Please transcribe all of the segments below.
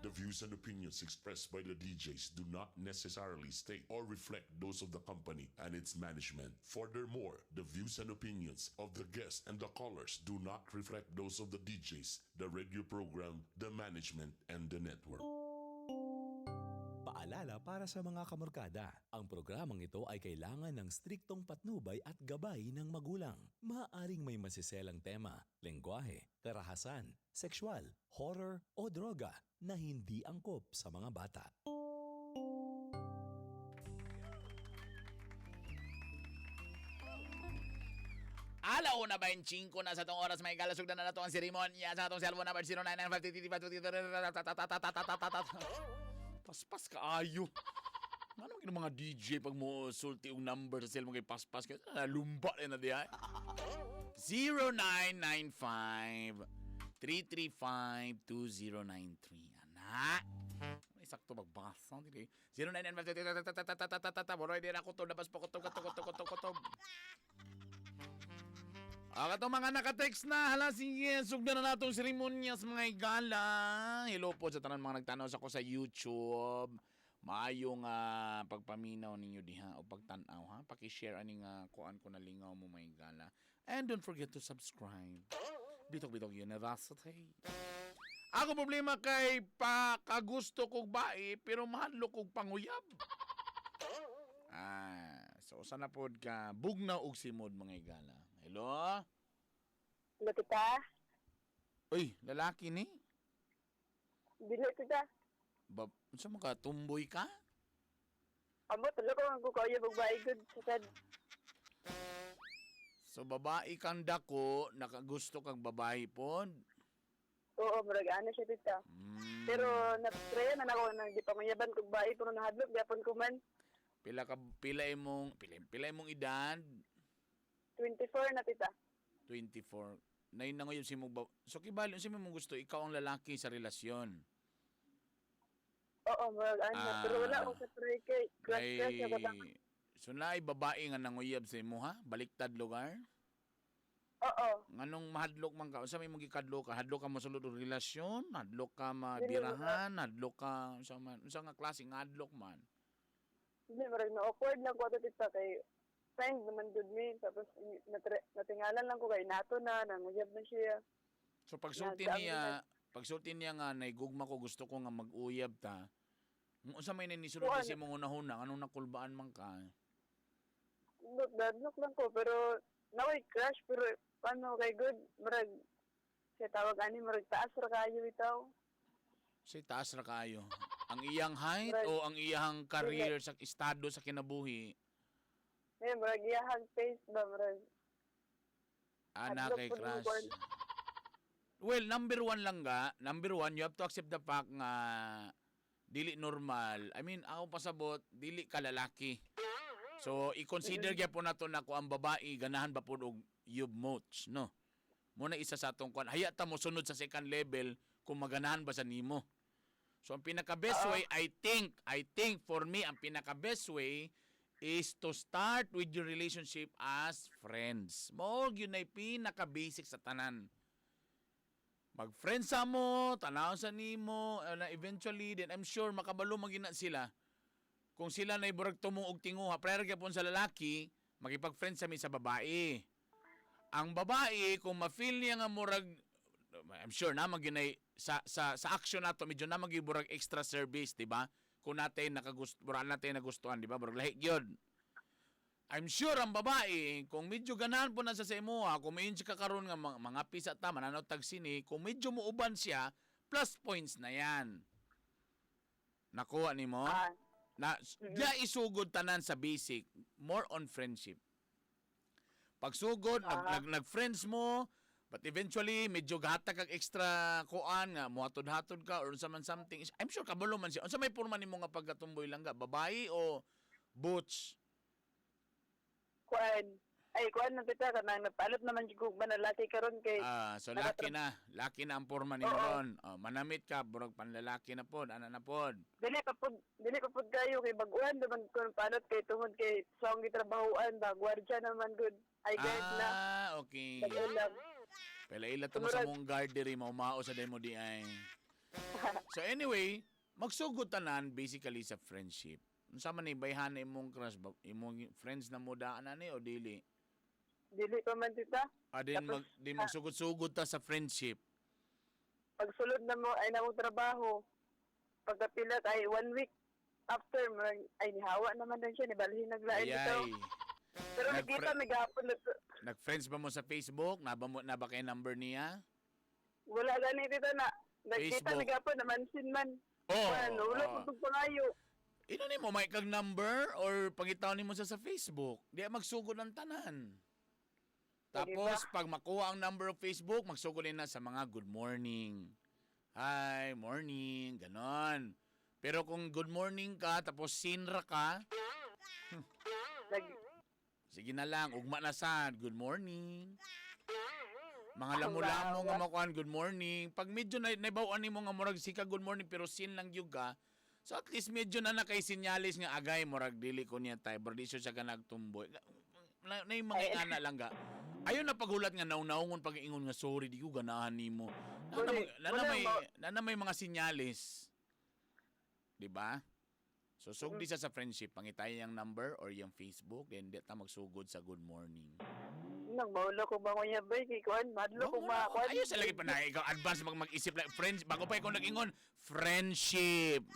The views and opinions expressed by the DJs do not necessarily state or reflect those of the company and its management. Furthermore, the views and opinions of the guests and the callers do not reflect those of the DJs, the radio program, the management, and the network. Paalala para sa mga kamorkada, ang programang ito ay kailangan ng striktong patnubay at gabay ng magulang. Maaaring may masiselang tema, lengguwahe, karahasan, sexual, horror o droga na hindi angkop sa mga bata. Alauna 25 na sa itong oras, may kalasog na ito ang seremonya sa itong cellphone number 0995 paspas ka ayo. Ano yung mga DJ pag mo sulti yung number sa cellphone kay paspas ka? Lumba na diya. 0995-335-2093. Anak! May sakto magbasa. 0995 Boroy din ako to. Labas po kutob. Itong mga nakatext na. Hala, sige. Sugdan na natong seremonyas mga igala. Hello po sa tanan mga nagtanaw sa ko sa YouTube. Maayong pagpaminaw ninyo diha o pagtanaw ha. Paki-share aning kuan ko na lingaw mo mga igala. And don't forget to subscribe. Bitok University. Ako problema kay pakagusto kog bae pero mahadlo kog panguyab. So sana pod ka bugnaw og simod mga igala. Hello? Hello, tita. Uy, lalaki ni? Dili, tita. Sa mga tumboy ka? Amo, talaga ang kukayo magbahay good. So babae kang dako, nakagusto kang babae pod? Oo, maragana siya, tita. Pero natraya na ako nang di pa mayaban kog bahay pero nahadlok gyapon ko man. Pila imong edad? 24 na, tita. 24. Nay na ngayon si mo so kibali si mo gusto ikaw ang lalaki sa relasyon. Oo, maragana. Pero wala akong sa kay crush siya ba? So naay babae nga nanguyab sa imo ha? Baliktad lugar? Oo. Nganong mahadlok man ka? Unsa may mong gikadlok ka? Hadlok ka mosulod og relasyon? Hadlok ka mabirahan? Hadlok ka unsa nga klase nga hadlok man? Hindi, marag na awkward lang ko ato, tita, kay friend naman good me. Tapos natingalan lang ko kay nato na, nanguyab na siya. So pagsulti niya nga naigugma ko gusto ko nga mag-uyab ta. Unsa may nanisulod kasi mong unahuna anong nakulbaan man ka? Dadlok lang ko pero naway crush pero paano kay good marag siya tawag ani marag taas ra kayo bitaw. Si taas ra kayo. Ang iyang height o ang iyang career sa estado sa kinabuhi? Marag iyang face ba marag. Ana kay crush. Well, number one, you have to accept the fact nga dili normal. I mean, ako pasabot, dili ka lalaki. So, i-consider gyapon nato na ko ang babae ganahan ba pud og yub moch, no? Muna isa sa atong kwan. Hayata mo sunod sa second level kung maganahan ba sa nimo. So, ang pinaka-best way, I think for me, ang pinaka-best way is to start with your relationship as friends. Mo yun ay pinaka-basic sa tanan. Mag-friends sa mo, tanaw sa nimo, eventually, then I'm sure makabalo magina sila. Kung sila na iburag tumuog tinguha, prayer gyapon sa lalaki, makipag-friends sa babae. Ang babae, kung ma-feel niya nga murag, I'm sure na maginay, sa action nato, medyo na magiburag extra service, di ba? Kung natin nagustuhan, di ba? Burag lahik yun. I'm sure ang babae, kung medyo ganahan po na sa imuha, kung may siya kakaroon nga mga pisa ta, mananaw tag sini, kung medyo muuban siya, plus points na yan. Nakuha ni mo? Diya isugod tanan sa basic, more on friendship. Pagsugod, nag-friends mo, but eventually, medyo gahatag kag extra kuan nga, muhatod-hatod ka, or something. I'm sure kabalo man siya. Unsa may porma nimo nga pagkatumboy lang ga? Babae o butch? Kuan na tita ka nang napalot naman yung manalaki karon kay so laki na ang porma ni ron. Manamit ka burag panlalaki na pod, ana na pod. Dili pa pud kayo kay baguhan naman kun palot kay tungod kay song gitrabahoan ba gwardiya naman good. I guard na. Okay. Pela ila to mo sa mong guard diri mao sa demo di ay. So anyway, magsugod tanan basically sa friendship. Unsa man ni bayhan na imong crush ba? Imong friends na mo daan ani o dili? Dili pa man tita. Tapos, Di magsugod-sugod ta sa friendship. pagsulod na mo ay namong trabaho. Pagkapilat ay 1 week after, ay nihawa naman din siya, nibalhin naglain dito. Ayay. Pero nakita, naghapon na Nag-friends ba mo sa Facebook? Na ba kay number niya? wala gani dito na. Nagkita, Facebook. naghapon, namansin man. Oh, Wala oh. ko pangayo. Ino ni mo may kag number or pangitaw nimo sa Facebook? Di magsugod ng tanan. Tapos pag makuha ang number of Facebook, magsugod na sa mga good morning. Hi, morning, ganon. Pero kung good morning ka tapos sinra ka, sige na lang, ugma na sad, good morning. Mga lamulamo nga makuan, good morning. Pag medyo naibawaan nimo nga murag sika good morning pero sin lang gyud ka, so at least medyo na nakay sinyalis nga agay murag dili ko niya tay, bardisyo siya ka nagtumboy. Na yung mga ingana lang ga. Ayaw na paghulat nga naunawon pag ingon nga sorry di ko ganahan nimo. Na may mga sinyalis. Di ba? So sugdi siya sa friendship, pangitay yung number or yung Facebook, then di ta magsugod sa good morning. Nagmaulo ko ba ko niya ba? Kikuan, madlo ko ba? Ayos sa lagi pa na ikaw advance mag-isip like friends bago pa ikaw nag-ingon friendship.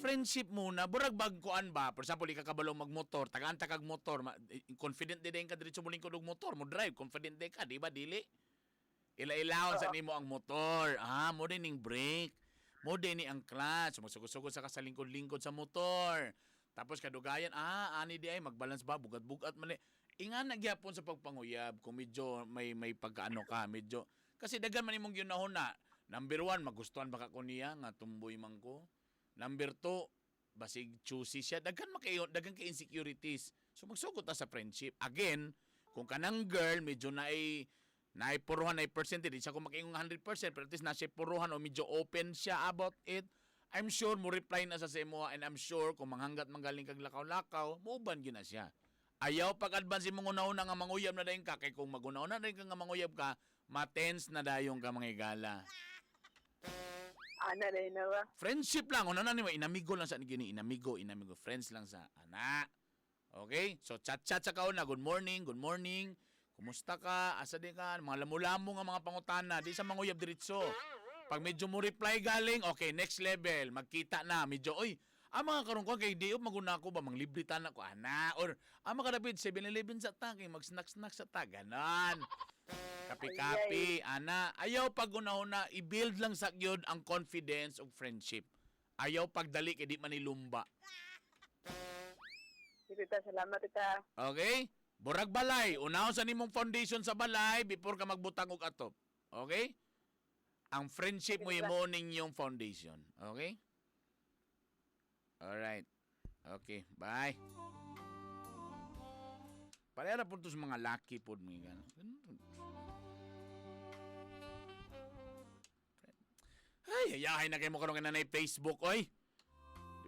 Friendship muna, burag bagkuan ba? For example, ikakabalo magmotor, tagaan-ta kag motor, confident din ka diretso mo lingkod og motor, mo drive, confident din ka, di ba dili? Ila-ilawon sa nimo ang motor. Mo din ning brake. Mo din ni ang clutch. Magsugod-sugod sa kasalingkod-lingkod sa motor. Tapos kadugayan, ani di ay magbalance ba, bugat-bugat man. Inga nagyapon sa pagpanguyab kung medyo may pagkaano ka, medyo. Kasi dagan man imong ginahon na. Number 1, magustuhan baka ko niya nga tumboy man ko. Number 2, basig choosy siya. Dagan ka insecurities. So magsugod ta sa friendship. Again, kung kanang girl medyo naipuruhan na percentage, di siya kung makiingong 100%, pero at least nasa puruhan o medyo open siya about it, I'm sure mo reply na sa imo and I'm sure kung manghanggat manggaling kag lakaw-lakaw, muuban gyud na siya. Ayaw pag-advance mo una nga manguyab na dayon ka, kay kung maguna-una na rin ka nga manguyab ka, matense na dayon ka mga igala. Ana rin na ba? Friendship lang. Una na nimo, inamigo lang sa gini. Inamigo. Friends lang sa ana. Okay? So, chat-chat sa kauna. Good morning. Kumusta ka? Asa di ka? Mga lamu-lamo nga mga pangutana. Di sa manguyab diretso. Pag medyo mo reply galing, okay, next level. Magkita na. Medyo, mga karong ko, kay diop maguna ko ba? Manglibritan ako, ana. Or, mga kadapid, 7-Eleven sa ta. Kay mag-snack-snack sa ta. Ganon. Kapi-kapi, ana. Ayaw pag una-una, i-build lang sa gyud ang confidence of friendship. Ayaw pagdali kay di man ilumba. Tita, salamat tita. Okay? Burag balay, unahon sa nimong foundation sa balay before ka magbutang og atop. Okay? Ang friendship mo imo ning yung foundation. Okay? Alright. Okay, bye. Parera po sa mga lucky po mga gano'n. Ay, ayahay na kayo mo karoon na Facebook, oy.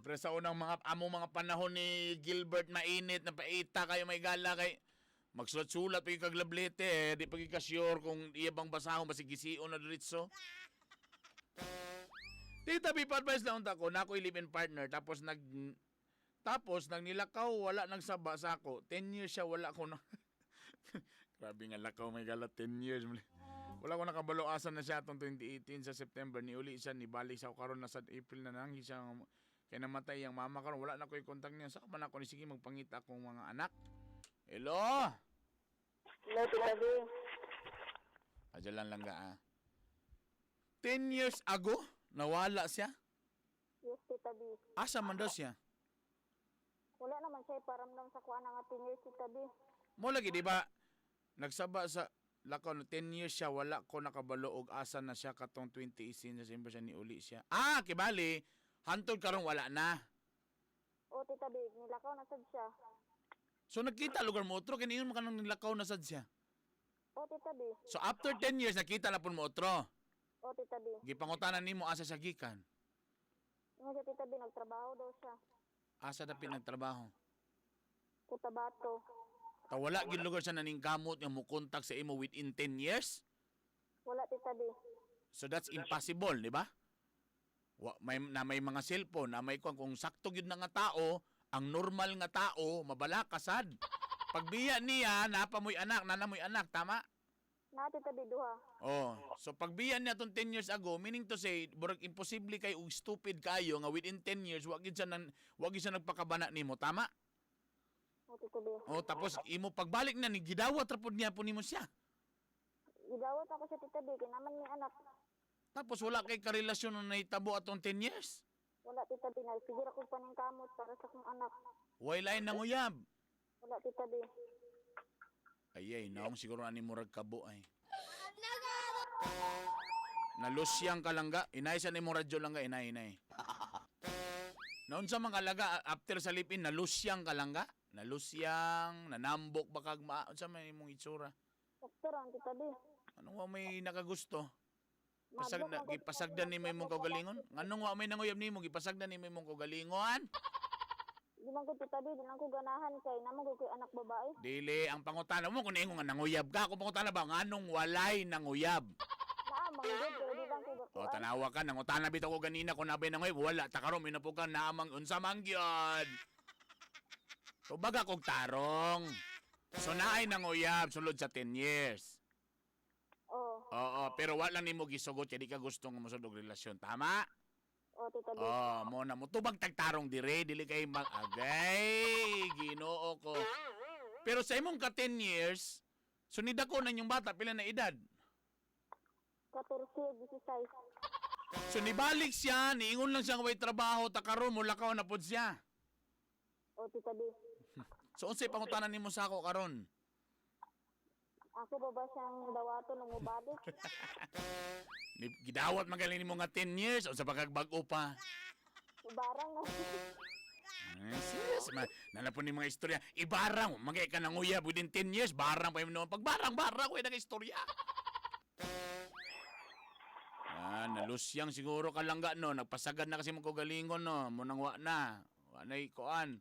Pero sa unang mga panahon ni Gilbert mainit na paita kayo may gala kay magsulat-sulat pa yung kaglablete di pa sure kung iya bang basahon basig gisiyon na diretso. Tita, advice lang unta ko na ako live-in partner tapos nilakaw wala nang saba sa ako. 10 years siya wala ko na. Grabe nga lakaw may gala 10 years. Wala ko nakabalo asan na siya atong 2018 sa September ni uli siya ni balik sa karon na sa April na nang siya kaya namatay ang mama karon wala na ko i-contact niya sa man ako ni sige magpangita akong mga anak. Hello. Hello tita. Ajalan lang ga 10 years ago nawala siya. Yes, Tita B. Asa man daw siya? Wala naman siya iparamdam sa kuha ng 10 years, Tita B. Mo lagi di ba nagsaba sa lakaw 10 years siya wala ko nakabalo og asa na siya katong 2018 sa December siya ni uli siya. Kibali hantod karon wala na. O, Tita B, nilakaw na sad siya. So nagkita lugar mo otro kini mo kanang nilakaw na sad siya. O, Tita B. So after 10 years nakita na pud mo otro. O, Tita B. Gipangutanan nimo asa siya gikan. Nga siya, Tita B, nagtrabaho daw siya. Asa na pinagtrabaho. Cotabato. Wala gid lugar siya naning kamot nga mo contact sa imo within 10 years. Wala, Tita B. So that's impossible, di ba? May mga cellphone, na may kung sakto yun na nga tao, ang normal nga tao, mabalakasad. Pagbiya niya, napamoy anak, nanamoy anak, tama? Na tita di duha. Oh, so pagbiya niya tong 10 years ago, meaning to say, burag imposible kay ug stupid kayo nga within 10 years wag gid siya nagpakabana nimo, tama? O tita di. Oh, tapos imo pagbalik na ni gidawat ra pud niya po nimo siya. Gidawat ako sa tita di kay naman ni anak. Tapos wala kay karelasyon na nahitabo atong 10 years. Wala tita di na siguro ko paningkamot para sa akong anak. Way lain nanguyab. Wala tita di. Ayay, naong siguro ani murag kabo ay. Nalusyang ka lang ga. Inay sa nimo radyo lang ga, inay. Naon sa mga laga after sa lipin, nalusyang ka lang ga? Nalusyang, nanambok bakag sa may imong itsura. Doktor ang tita di. Anong wa may nakagusto? Mabok ang Gipasagdan ni mo imong kaugalingon? Anong wa may nanguyab nimo gipasagdan ni mo imong kaugalingon? Di man ko tita di lang ko ganahan kay namo ko anak babae. Dili, ang pangutana mo kung nga nanguyab ka. Kung pangutana ba, nganong walay nanguyab? Naa manggod kay di lang ko O, gakuan. tanawa ka. Nangutana bitaw ko ganina kung nabay nanguyab. Wala, takarom, inapo ka naamang unsa mangyod. Tubaga kog tarong. So, naay nanguyab, sulod sa 10 years. Oh, Oo, pero wala nimo gisugot, kaya di ka gusto nga masudog relasyon. Tama? oh tita di. Oh, mo na mo. Tubag tagtarong dire, dili kay mag-agay. Ginoo ko. Pero sa imong ka 10 years, sunida ko na yung bata, pila na edad? 14, 16. So nibalik siya, niingon lang siya nga way trabaho, takaron mo lakaw na pod siya. O tita di. So unsay pangutanan nimo sa ako karon? Ako ba siyang dawato nung mubalik? Gidawat magaling nimo nga 10 years o sa pagkagbag-o pa. Barang na. Sis, nanapon ni mga istorya. Ibarang, magay ka nang uyab within 10 years, barang pa yung naman. Pagbarang, ko yung istorya. Nalusyang siguro ka lang no. Nagpasagad na kasi magkugalingon no. Munang wa na. Wa na ikoan.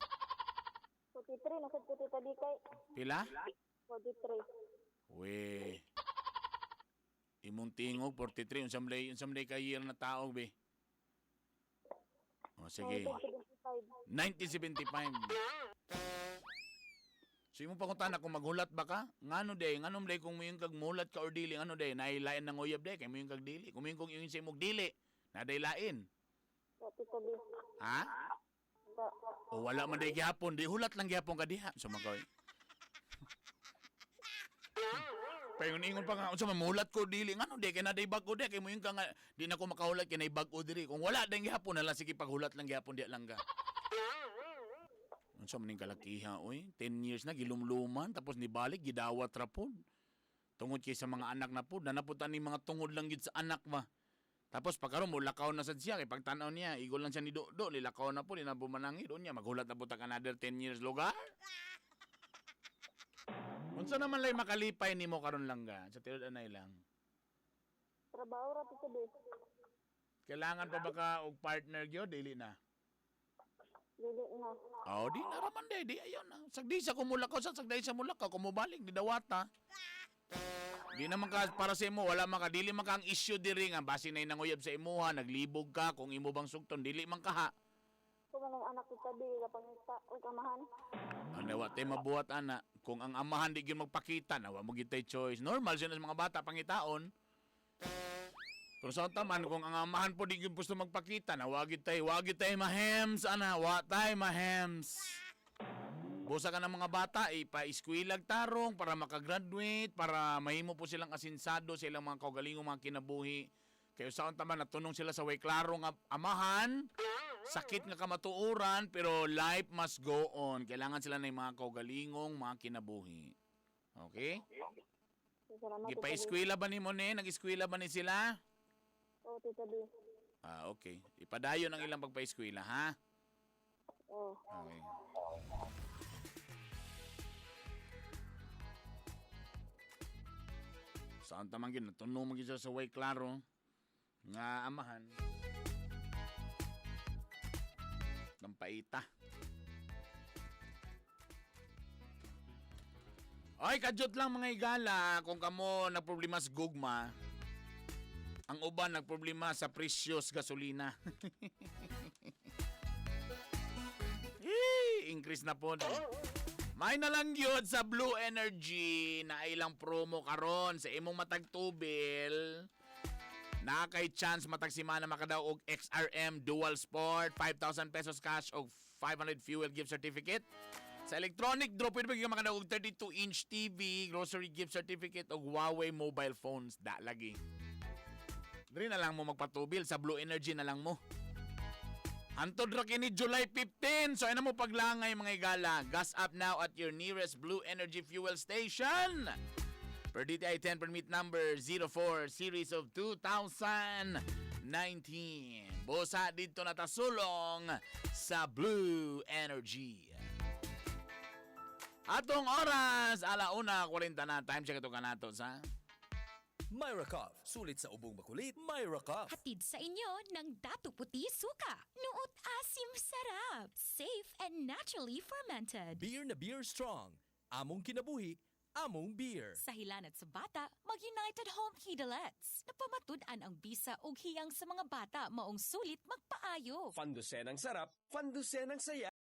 43, nasad ko tita di kay. Pila? 43. We. Imong tingog 43 unsamlay ka year na tao be. O sige. 1975. 1975. So imong pangutana kung maghulat ba ka? Ngano day kung moyong kag mulat ka or dili ngano day nailain nang uyab day kay moyong kag dili. Kung moyong kung yung sa imong dili na day lain. O tita di. Ha? O wala man day gihapon, di hulat lang gihapon ka diha. So magaw. Payon-ingon pa nga unsa man mulat ko dili ngano day kay na day bag-o day kay moyong ka nga di na ko makahulat kay na bag-o diri. Kung wala day gihapon na lang sige paghulat lang gihapon di lang ga. Unsa man ning kalakiha oy 10 years na gilumluman tapos nibalik gidawat ra pod. Tungod kay sa mga anak na pod nanapod ani mga tungod lang gid sa anak ba. Tapos pagkaron mo lakaw na sad siya kay pagtan-aw niya igol lang siya ni do lilakaw na pod ina bumanangi do niya maghulat na pod another 10 years lugar. Unsa naman lay makalipay nimo karon lang ga sa tinud anay lang. Trabaho ra tita di. Kailangan pa ba ka og partner gyud dili na? Dili na. Oh, di na raman di ayon na. Sagdi sa kumulakaw sa sagday sa mulakaw kumubalik di dawata. Di naman ka para sa imo wala man ka dili man ka ang issue diri nga base na nanguyab sa imuha naglibog ka kung imo bang sugton dili man ka ha. Kung anong anak tita di kapangita o kamahan. Ano wa tay mabuhat ana kung ang amahan di gyud magpakita na wa mo gitay choice. Normal siya sa mga bata pangitaon. Pero sa taman kung ang amahan po di gyud gusto magpakita na wa gitay mahems ana wa tay mahems. Busa ka ng mga bata ipa-eskwela tarong para makagraduate para mahimo po silang asinsado sa ilang mga kaugalingong mga kinabuhi. Kaya sa taman natunong sila sa way klaro nga amahan. Sakit nga kamatuoran pero life must go on. Kailangan sila ng mga kaugalingong mga kinabuhi. Okay? Salamat tita di. Ipa-eskwela ba ni mo ne? Nag-eskwela ba ni sila? O tita di. Okay. Ipadayon ang ilang pagpa-eskwela, ha? O. Okay. Saan tamang gina? Tunong magiging sa way klaro nga amahan. Ng TITA. Ay, kadyot lang mga igala kung kamo na problema sa gugma. Ang uban nagproblema sa presyos gasolina. Increase na po. May nalang yun sa Blue Energy na ilang promo karon sa imong matag tubil. Na kay chance matag simana makadaw og XRM Dual Sport 5,000 pesos cash og 500 fuel gift certificate. Sa electronic draw pwede ba makadaw og 32-inch TV, grocery gift certificate og Huawei mobile phones da lagi. Diri na lang mo magpatubil sa Blue Energy na lang mo. Hantod ra kini July 15. So, ano mo paglangay mga igala. Gas up now at your nearest Blue Energy fuel station. Per DTI 10 permit number 04 series of 2019. Bosa dito natasulong sa Blue Energy. Atong oras, 1:40 na. Time check ito kanato sa... Myra Cough, sulit sa ubong makulit, Myra Cough. Hatid sa inyo ng Datu Puti Suka. Nuot asim sarap. Safe and naturally fermented. Beer na beer strong. Among kinabuhi, among beer. Sa hilan at sa bata, mag-United Home Kidalets. Napamatud-an ang bisa ug hiyang sa mga bata maong sulit magpaayo. Fandusen ang sarap, fandusen ang saya.